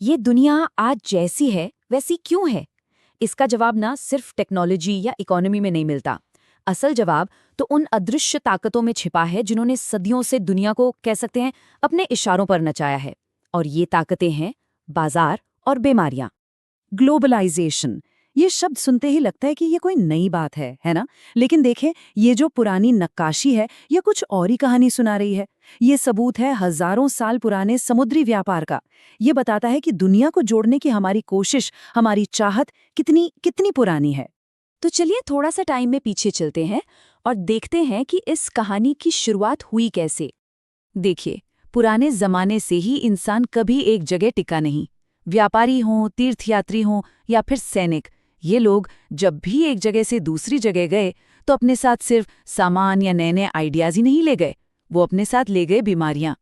ये दुनिया आज जैसी है वैसी क्यों है? इसका जवाब ना सिर्फ टेक्नोलॉजी या इकोनॉमी में नहीं मिलता। असल जवाब तो उन अदृश्य ताकतों में छिपा है जिन्होंने सदियों से दुनिया को कह सकते हैं अपने इशारों पर नचाया है। और ये ताकतें हैं बाजार और बीमारियां। ग्लोबलाइजेशन, ये शब्द सुनते ही लगता है कि ये कोई नई बात है ना? लेकिन देखें, ये जो पुरानी नक्काशी है, ये कुछ और ही कहानी सुना रही है। ये सबूत है हजारों साल पुराने समुद्री व्यापार का। ये बताता है कि दुनिया को जोड़ने की हमारी कोशिश, हमारी चाहत कितनी कितनी पुरानी है। तो चलिए थोड़ा सा टाइम में पीछे चलते हैं और देखते हैं कि इस कहानी की शुरुआत हुई कैसे। देखिए, पुराने जमाने से ही इंसान कभी एक जगह टिका नहीं। व्यापारी हों, तीर्थयात्री हों या फिर सैनिक, ये लोग जब भी एक जगह से दूसरी जगह गए तो अपने साथ सिर्फ सामान या नए नए आइडियाज ही नहीं ले गए, वो अपने साथ ले गए बीमारियां।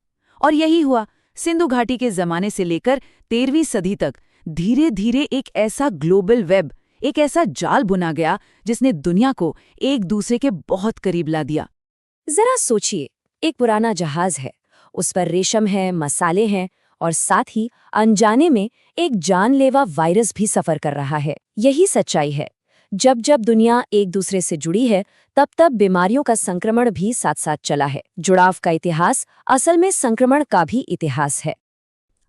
और यही हुआ, सिंधु घाटी के जमाने से लेकर 13वीं सदी तक धीरे धीरे एक ऐसा ग्लोबल वेब, एक ऐसा जाल बुना गया जिसने दुनिया को एक दूसरे के बहुत करीब ला दिया। जरा सोचिए, एक पुराना जहाज है, उस पर रेशम है, मसाले हैं और साथ ही अनजाने में एक जानलेवा वायरस भी सफर कर रहा है। यही सच्चाई है। जब जब दुनिया एक दूसरे से जुड़ी है, तब तब बीमारियों का संक्रमण भी साथ साथ चला है। जुड़ाव का इतिहास असल में संक्रमण का भी इतिहास है।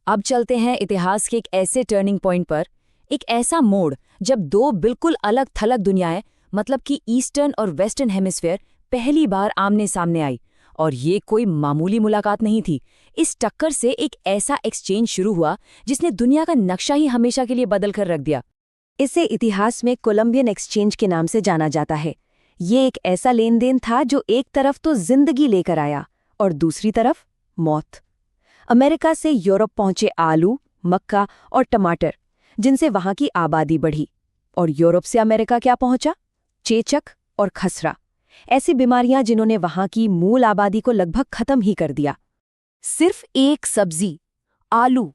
अब चलते हैं इतिहास के एक ऐसे टर्निंग पॉइंट पर, एक ऐसा मोड़ जब दो बिल्कुल अलग थलग दुनियाएं, मतलब कि ईस्टर्न और वेस्टर्न हेमिस्फेयर, पहली बार आमने सामने आई। और ये कोई मामूली मुलाकात नहीं थी। इस टक्कर से एक ऐसा एक्सचेंज शुरू हुआ जिसने दुनिया का नक्शा ही हमेशा के लिए बदल कर रख दिया। इसे इतिहास में कोलंबियन एक्सचेंज के नाम से जाना जाता है। ये एक ऐसा लेन देन था जो एक तरफ तो जिंदगी लेकर आया और दूसरी तरफ मौत। अमेरिका से यूरोप पहुंचे आलू, मक्का और टमाटर, जिनसे वहां की आबादी बढ़ी। और यूरोप से अमेरिका क्या पहुंचा? चेचक और खसरा, ऐसी बीमारियां जिन्होंने वहां की मूल आबादी को लगभग खत्म ही कर दिया। सिर्फ एक सब्जी, आलू,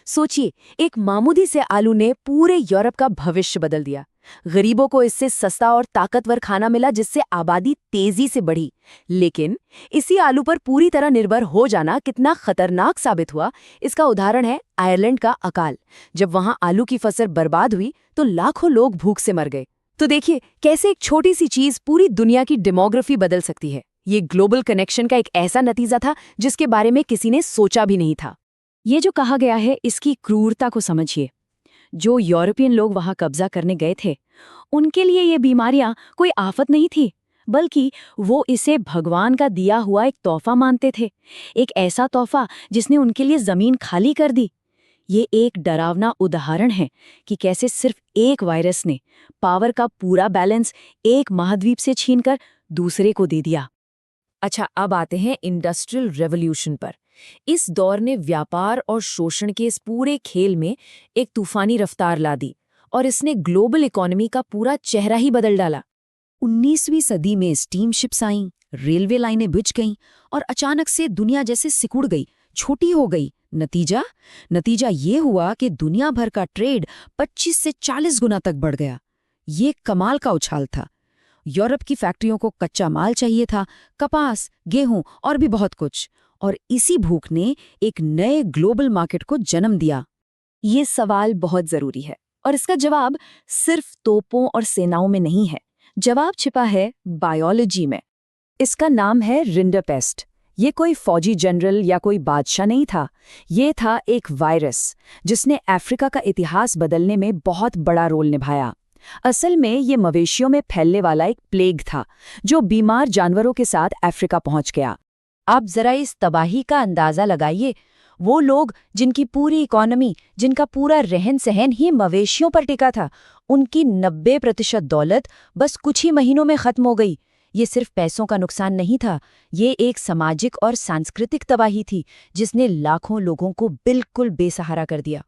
सोचिए, एक मामूली से आलू ने पूरे यूरोप का भविष्य बदल दिया। गरीबों को इससे सस्ता और ताकतवर खाना मिला जिससे आबादी तेजी से बढ़ी। लेकिन इसी आलू पर पूरी तरह निर्भर हो जाना कितना खतरनाक साबित हुआ, इसका उदाहरण है आयरलैंड का अकाल। जब वहां आलू की फसल बर्बाद हुई तो लाखों लोग भूख से मर गए। तो देखिए कैसे एक छोटी सी चीज पूरी दुनिया की डेमोग्राफी बदल सकती है। ये ग्लोबल कनेक्शन का एक ऐसा नतीजा था जिसके बारे में किसी ने सोचा भी नहीं था। ये जो कहा गया है, इसकी क्रूरता को समझिए। जो यूरोपियन लोग वहां कब्जा करने गए थे, उनके लिए ये बीमारियां कोई आफत नहीं थी, बल्कि वो इसे भगवान का दिया हुआ एक तोहफा मानते थे। एक ऐसा तोहफा जिसने उनके लिए जमीन खाली कर दी। ये एक डरावना उदाहरण है कि कैसे सिर्फ एक वायरस ने पावर का पूरा बैलेंस एक महाद्वीप से छीनकर दूसरे को दे दिया। अच्छा, अब आते हैं इंडस्ट्रियल रेवोल्यूशन पर। इस दौर ने व्यापार और शोषण के इस पूरे खेल में एक तूफानी रफ्तार ला दी और इसने ग्लोबल इकोनॉमी का पूरा चेहरा ही बदल डाला। 19वीं सदी में स्टीम शिप्स आईं, रेलवे लाइनें बिछ गईं और अचानक से दुनिया जैसे सिकुड़ गई, छोटी हो गई। नतीजा ये हुआ कि दुनिया भर का ट्रेड 25 से 40 गुना तक बढ़ गया। ये कमाल का उछाल था। यूरोप की फैक्ट्रियों को कच्चा माल चाहिए था, कपास, गेहूं और भी बहुत कुछ। और इसी भूख ने एक नए ग्लोबल मार्केट को जन्म दिया। ये सवाल बहुत जरूरी है और इसका जवाब सिर्फ तोपों और सेनाओं में नहीं है। जवाब छिपा है बायोलॉजी में। इसका नाम है रिंडरपेस्ट। ये कोई फौजी जनरल या कोई बादशाह नहीं था। ये था एक वायरस जिसने अफ्रीका का इतिहास बदलने में बहुत बड़ा रोल निभाया। असल में ये मवेशियों में फैलने वाला एक प्लेग था जो बीमार जानवरों के साथ अफ्रीका पहुंच गया। आप जरा इस तबाही का अंदाजा लगाइए। वो लोग जिनकी पूरी इकोनॉमी, जिनका पूरा रहन सहन ही मवेशियों पर टिका था, उनकी 90% दौलत बस कुछ ही महीनों में खत्म हो गई। ये सिर्फ पैसों का नुकसान नहीं था, ये एक सामाजिक और सांस्कृतिक तबाही थी जिसने लाखों लोगों को बिल्कुल बेसहारा कर दिया।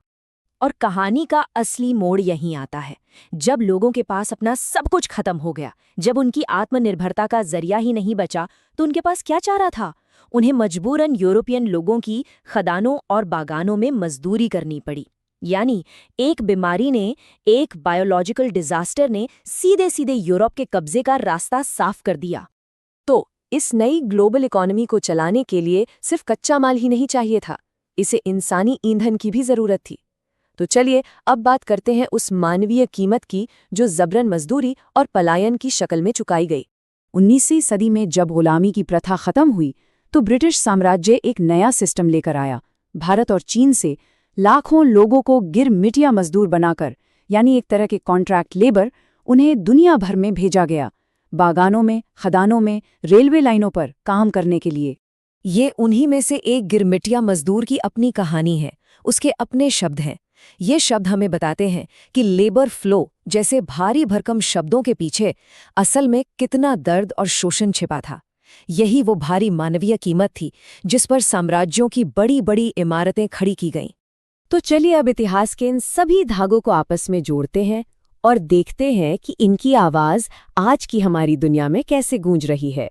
और कहानी का असली मोड़ यहीं आता है, जब लोगों के पास अपना सब कुछ खत्म हो गया, जब उनकी आत्मनिर्भरता का जरिया ही नहीं बचा, तो उनके पास क्या चारा था? उन्हें मजबूरन यूरोपियन लोगों की खदानों और बागानों में मजदूरी करनी पड़ी। यानी एक बीमारी ने, एक बायोलॉजिकल डिजास्टर ने सीधे सीधे यूरोप के कब्जे का रास्ता साफ कर दिया। तो इस नई ग्लोबल इकोनॉमी को चलाने के लिए सिर्फ कच्चा माल ही नहीं चाहिए था, इसे इंसानी ईंधन की भी जरूरत थी। तो चलिए अब बात करते हैं उस मानवीय कीमत की जो जबरन मजदूरी और पलायन की शक्ल में चुकाई गई। 19वीं सदी में जब गुलामी की प्रथा खत्म हुई तो ब्रिटिश साम्राज्य एक नया सिस्टम लेकर आया। भारत और चीन से लाखों लोगों को गिरमिटिया मजदूर बनाकर, यानी एक तरह के कॉन्ट्रैक्ट लेबर, उन्हें दुनिया भर में भेजा गया, बागानों में, खदानों में, रेलवे लाइनों पर काम करने के लिए। ये उन्हीं में से एक गिरमिटिया मजदूर की अपनी कहानी है, उसके अपने शब्द हैं। ये शब्द हमें बताते हैं कि लेबर फ्लो जैसे भारी भरकम शब्दों के पीछे असल में कितना दर्द और शोषण छिपा था। यही वो भारी मानवीय कीमत थी जिस पर साम्राज्यों की बड़ी बड़ी इमारतें खड़ी की गईं। तो चलिए अब इतिहास के इन सभी धागों को आपस में जोड़ते हैं और देखते हैं कि इनकी आवाज आज की हमारी दुनिया में कैसे गूंज रही है।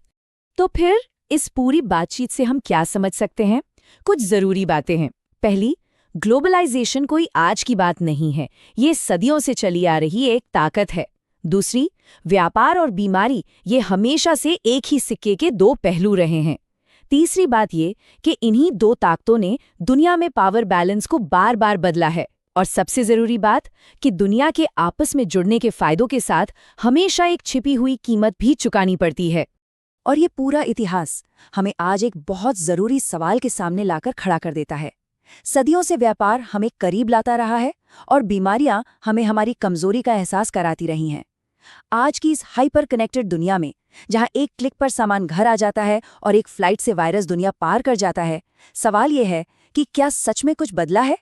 तो फिर इस पूरी बातचीत से हम क्या समझ सकते हैं? कुछ जरूरी बातें हैं। पहली, ग्लोबलाइजेशन कोई आज की बात नहीं है, ये सदियों से चली आ रही एक ताकत है। दूसरी, व्यापार और बीमारी ये हमेशा से एक ही सिक्के के दो पहलू रहे हैं। तीसरी बात ये कि इन्हीं दो ताकतों ने दुनिया में पावर बैलेंस को बार बार बदला है। और सबसे जरूरी बात कि दुनिया के आपस में जुड़ने के फायदों के साथ हमेशा एक छिपी हुई कीमत भी चुकानी पड़ती है। और ये पूरा इतिहास हमें आज एक बहुत जरूरी सवाल के सामने लाकर खड़ा कर देता है। सदियों से व्यापार हमें करीब लाता रहा है और बीमारियां हमें हमारी कमजोरी का एहसास कराती रही हैं। आज की इस हाइपर कनेक्टेड दुनिया में, जहां एक क्लिक पर सामान घर आ जाता है और एक फ्लाइट से वायरस दुनिया पार कर जाता है, सवाल यह है कि क्या सच में कुछ बदला है